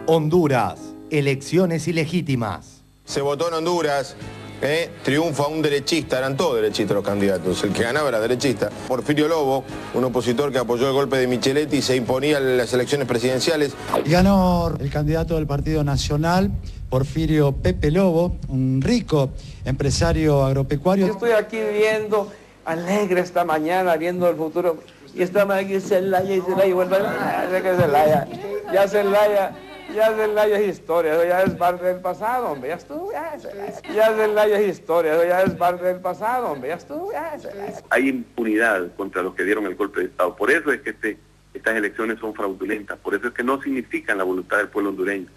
Honduras, elecciones ilegítimas. Se votó en Honduras, triunfa un derechista, eran todos derechistas los candidatos, el que ganaba era derechista. Porfirio Lobo, un opositor que apoyó el golpe de Micheletti y se imponía en las elecciones presidenciales. Ganó el candidato del Partido Nacional, Porfirio Pepe Lobo, un rico empresario agropecuario. Yo estoy aquí viendo, alegre esta mañana, viendo el futuro, y esta mañana aquí Zelaya y Zelaya, vuelve a Zelaya es historia, eso ya es parte del pasado, hombre, ya estuvo, ya Zelaya es historia, eso ya es parte del pasado, hombre, ya estuvo, ya Zelaya. Hay impunidad contra los que dieron el golpe de Estado, por eso es que estas elecciones son fraudulentas, por eso es que no significan la voluntad del pueblo hondureño.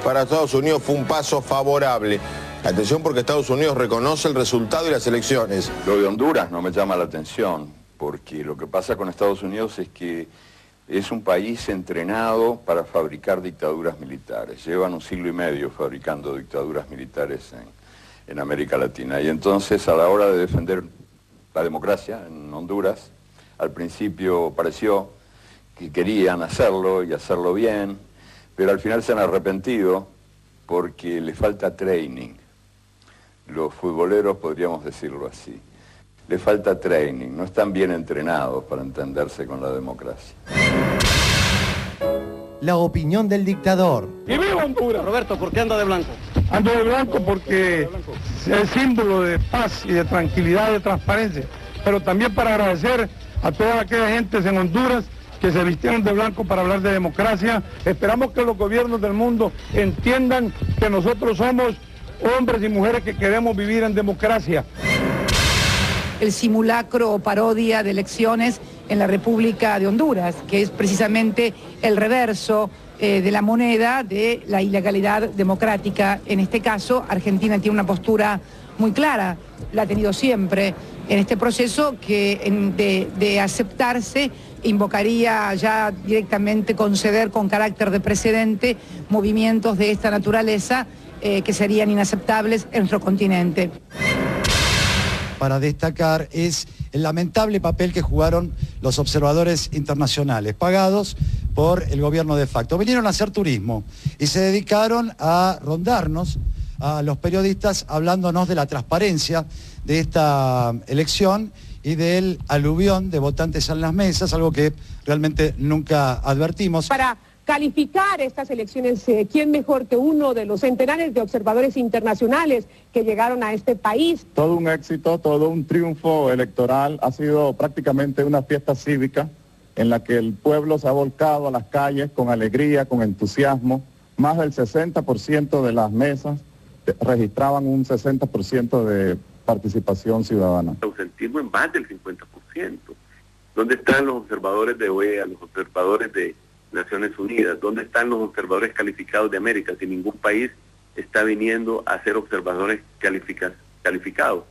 Para Estados Unidos fue un paso favorable. Atención, porque Estados Unidos reconoce el resultado de las elecciones. Lo de Honduras no me llama la atención, porque lo que pasa con Estados Unidos es que es un país entrenado para fabricar dictaduras militares. Llevan 1 siglo y medio fabricando dictaduras militares en América Latina. Y entonces, a la hora de defender la democracia en Honduras, al principio pareció que querían hacerlo y hacerlo bien, pero al final se han arrepentido porque le falta training. Los futboleros podríamos decirlo así. Le falta training, no están bien entrenados para entenderse con la democracia. La opinión del dictador. ¡Y viva Honduras! Roberto, ¿por qué anda de blanco? Ando de blanco porque es símbolo de paz y de tranquilidad, de transparencia, pero también para agradecer a todas aquellas gentes en Honduras que se vistieron de blanco para hablar de democracia. Esperamos que los gobiernos del mundo entiendan que nosotros somos hombres y mujeres que queremos vivir en democracia. El simulacro o parodia de elecciones en la República de Honduras, que es precisamente el reverso de la moneda de la ilegalidad democrática. En este caso, Argentina tiene una postura muy clara, la ha tenido siempre en este proceso, que de aceptarse invocaría ya directamente conceder con carácter de precedente movimientos de esta naturaleza que serían inaceptables en nuestro continente. Para destacar es el lamentable papel que jugaron los observadores internacionales, pagados por el gobierno de facto. Vinieron a hacer turismo y se dedicaron a rondarnos, a los periodistas, hablándonos de la transparencia de esta elección y del aluvión de votantes en las mesas, algo que realmente nunca advertimos. Para calificar estas elecciones, ¿quién mejor que uno de los centenares de observadores internacionales que llegaron a este país? Todo un éxito, todo un triunfo electoral, ha sido prácticamente una fiesta cívica en la que el pueblo se ha volcado a las calles con alegría, con entusiasmo. Más del 60% de las mesas registraban un 60% de participación ciudadana. El ausentismo en más del 50%. ¿Dónde están los observadores de OEA, los observadores de Naciones Unidas? ¿Dónde están los observadores calificados de América? Si ningún país está viniendo a ser observadores calificados.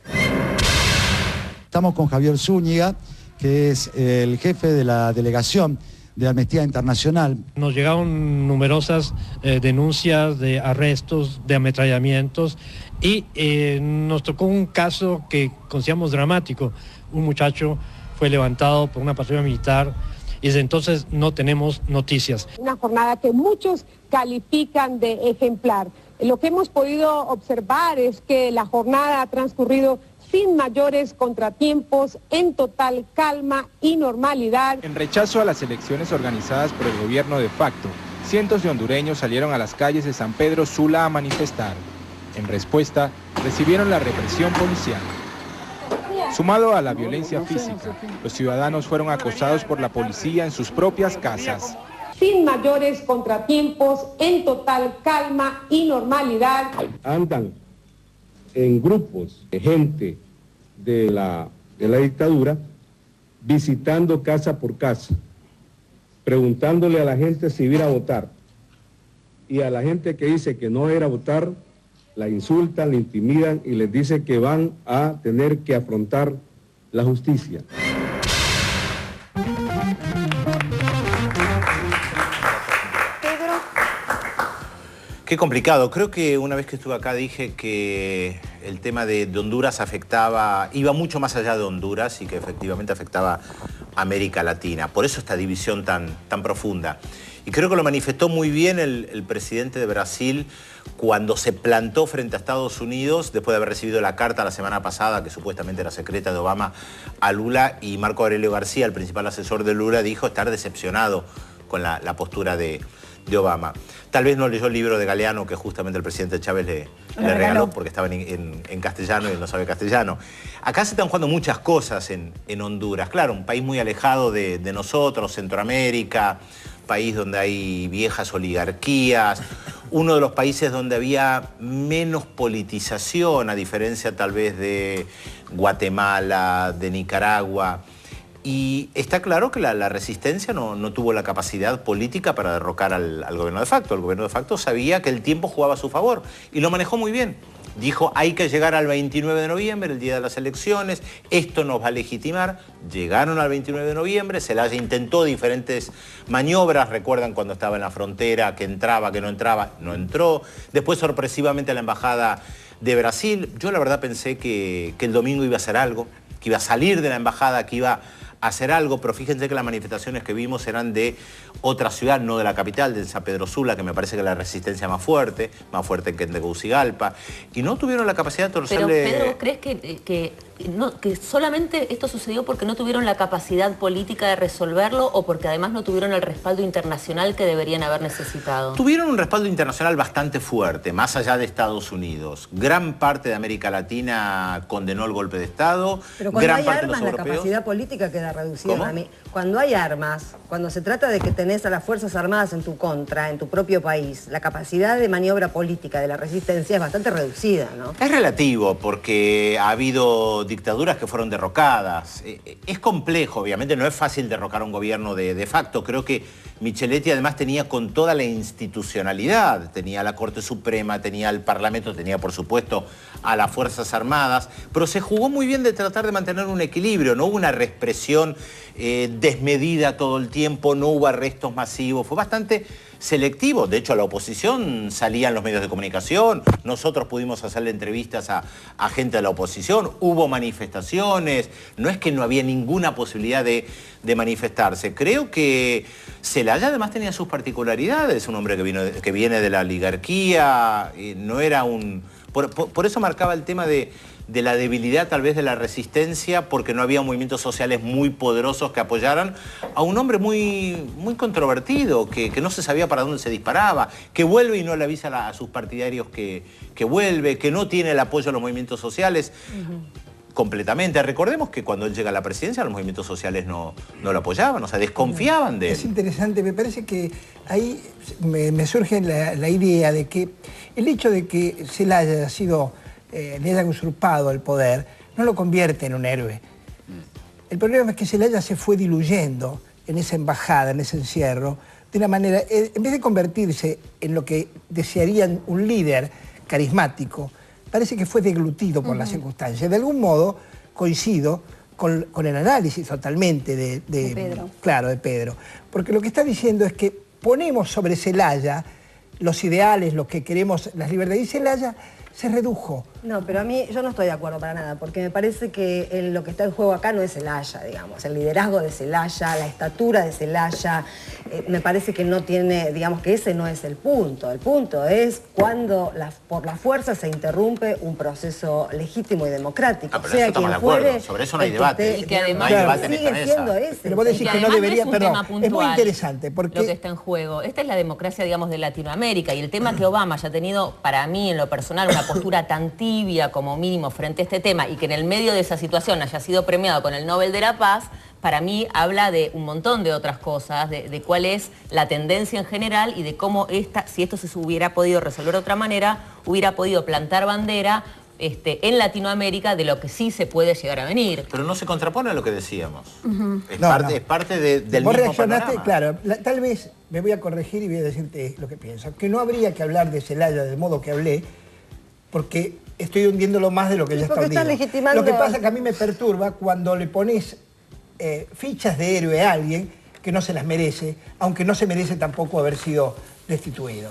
Estamos con Javier Zúñiga, que es el jefe de la delegación de Amnistía Internacional. Nos llegaron numerosas denuncias de arrestos, de ametrallamientos y nos tocó un caso que consideramos dramático. Un muchacho fue levantado por una patrulla militar y desde entonces no tenemos noticias. Una jornada que muchos califican de ejemplar. Lo que hemos podido observar es que la jornada ha transcurrido sin mayores contratiempos, en total calma y normalidad. En rechazo a las elecciones organizadas por el gobierno de facto, cientos de hondureños salieron a las calles de San Pedro Sula a manifestar. En respuesta, recibieron la represión policial. Sumado a la violencia física, los ciudadanos fueron acosados por la policía en sus propias casas. Sin mayores contratiempos, en total calma y normalidad. Andan en grupos de gente de la dictadura, visitando casa por casa, preguntándole a la gente si iba a votar. Y a la gente que dice que no era a votar, la insultan, la intimidan y les dicen que van a tener que afrontar la justicia. Qué complicado. Creo que una vez que estuve acá dije que el tema de Honduras iba mucho más allá de Honduras y que efectivamente afectaba América Latina. Por eso esta división tan profunda. Y creo que lo manifestó muy bien el presidente de Brasil cuando se plantó frente a Estados Unidos, después de haber recibido la carta la semana pasada, que supuestamente era secreta, de Obama a Lula, y Marco Aurelio García, el principal asesor de Lula, dijo estar decepcionado con la postura de Obama. Tal vez no leyó el libro de Galeano que justamente el presidente Chávez le regaló porque estaba en castellano y él no sabe castellano. Acá se están jugando muchas cosas en Honduras. Claro, un país muy alejado de nosotros, Centroamérica, país donde hay viejas oligarquías, uno de los países donde había menos politización, a diferencia tal vez de Guatemala, de Nicaragua. Y está claro que la resistencia no tuvo la capacidad política para derrocar al gobierno de facto. El gobierno de facto sabía que el tiempo jugaba a su favor y lo manejó muy bien. Dijo, hay que llegar al 29 de noviembre, el día de las elecciones, esto nos va a legitimar. Llegaron al 29 de noviembre, Zelaya intentó diferentes maniobras, recuerdan cuando estaba en la frontera, que entraba, que no entraba, no entró. Después sorpresivamente a la embajada de Brasil. Yo la verdad pensé que el domingo iba a hacer algo, que iba a salir de la embajada, que iba a hacer algo, pero fíjense que las manifestaciones que vimos eran de otra ciudad, no de la capital, de San Pedro Sula, que me parece que la resistencia más fuerte que en Tegucigalpa, y no tuvieron la capacidad de torcerle... Pero Pedro, ¿crees que solamente esto sucedió porque no tuvieron la capacidad política de resolverlo o porque además no tuvieron el respaldo internacional que deberían haber necesitado? Tuvieron un respaldo internacional bastante fuerte, más allá de Estados Unidos. Gran parte de América Latina condenó el golpe de Estado. Pero cuando gran hay parte armas, de los la europeos... capacidad política queda reducida. ¿Cómo? A mí, cuando hay armas, cuando se trata de que tenés a las Fuerzas Armadas en tu contra, en tu propio país, la capacidad de maniobra política de la resistencia es bastante reducida, ¿no? Es relativo, porque ha habido dictaduras que fueron derrocadas. Es complejo, obviamente, no es fácil derrocar a un gobierno de facto. Creo que Micheletti además tenía con toda la institucionalidad, tenía la Corte Suprema, tenía el Parlamento, tenía por supuesto a las Fuerzas Armadas, pero se jugó muy bien de tratar de mantener un equilibrio, no hubo una represión desmedida todo el tiempo, no hubo arrestos masivos, fue bastante selectivo. De hecho, a la oposición salían los medios de comunicación, nosotros pudimos hacerle entrevistas a gente de la oposición, hubo manifestaciones, no es que no había ninguna posibilidad de manifestarse. Creo que Zelaya además tenía sus particularidades, un hombre que viene de la oligarquía, no era un... Por eso marcaba el tema de la debilidad tal vez de la resistencia, porque no había movimientos sociales muy poderosos que apoyaran a un hombre muy controvertido, que no se sabía para dónde se disparaba, que vuelve y no le avisa a sus partidarios que vuelve, que no tiene el apoyo a los movimientos sociales. Completamente. Recordemos que cuando él llega a la presidencia los movimientos sociales no lo apoyaban, o sea, desconfiaban de él. Es interesante, me parece que ahí me surge la idea de que el hecho de que Zelaya haya sido, le hayan usurpado el poder, no lo convierte en un héroe. El problema es que Zelaya se fue diluyendo en esa embajada, en ese encierro, de una manera, en vez de convertirse en lo que desearían un líder carismático, parece que fue deglutido por las circunstancias. De algún modo coincido con el análisis totalmente de Pedro. Claro, de Pedro. Porque lo que está diciendo es que ponemos sobre Zelaya los ideales, lo que queremos, las libertades, y Zelaya se redujo. No, pero a mí yo no estoy de acuerdo para nada, porque me parece que lo que está en juego acá no es Zelaya, digamos, el liderazgo de Zelaya, la estatura de Zelaya, me parece que no tiene, digamos que ese no es el punto es cuando por la fuerza se interrumpe un proceso legítimo y democrático. Pero sea, quien fuere, sobre eso no hay debate. Y que además no hay debate sigue siendo ese. Pero vos decís que no debería, perdón, es muy interesante porque lo que está en juego. Esta es la democracia, digamos, de Latinoamérica, y el tema que Obama haya tenido, para mí, en lo personal, una postura tan tibia como mínimo frente a este tema, y que en el medio de esa situación haya sido premiado con el Nobel de la Paz, para mí habla de un montón de otras cosas, de cuál es la tendencia en general y de cómo si esto se hubiera podido resolver de otra manera, hubiera podido plantar bandera en Latinoamérica de lo que sí se puede llegar a venir. Pero no se contrapone a lo que decíamos. Es parte del Vos mismo reaccionaste, panorama. claro, tal vez me voy a corregir y voy a decirte lo que pienso. Que no habría que hablar de Zelaya del modo que hablé, porque estoy hundiéndolo más de lo que ya está hundido. Lo que pasa es que a mí me perturba cuando le pones fichas de héroe a alguien que no se las merece, aunque no se merece tampoco haber sido destituido.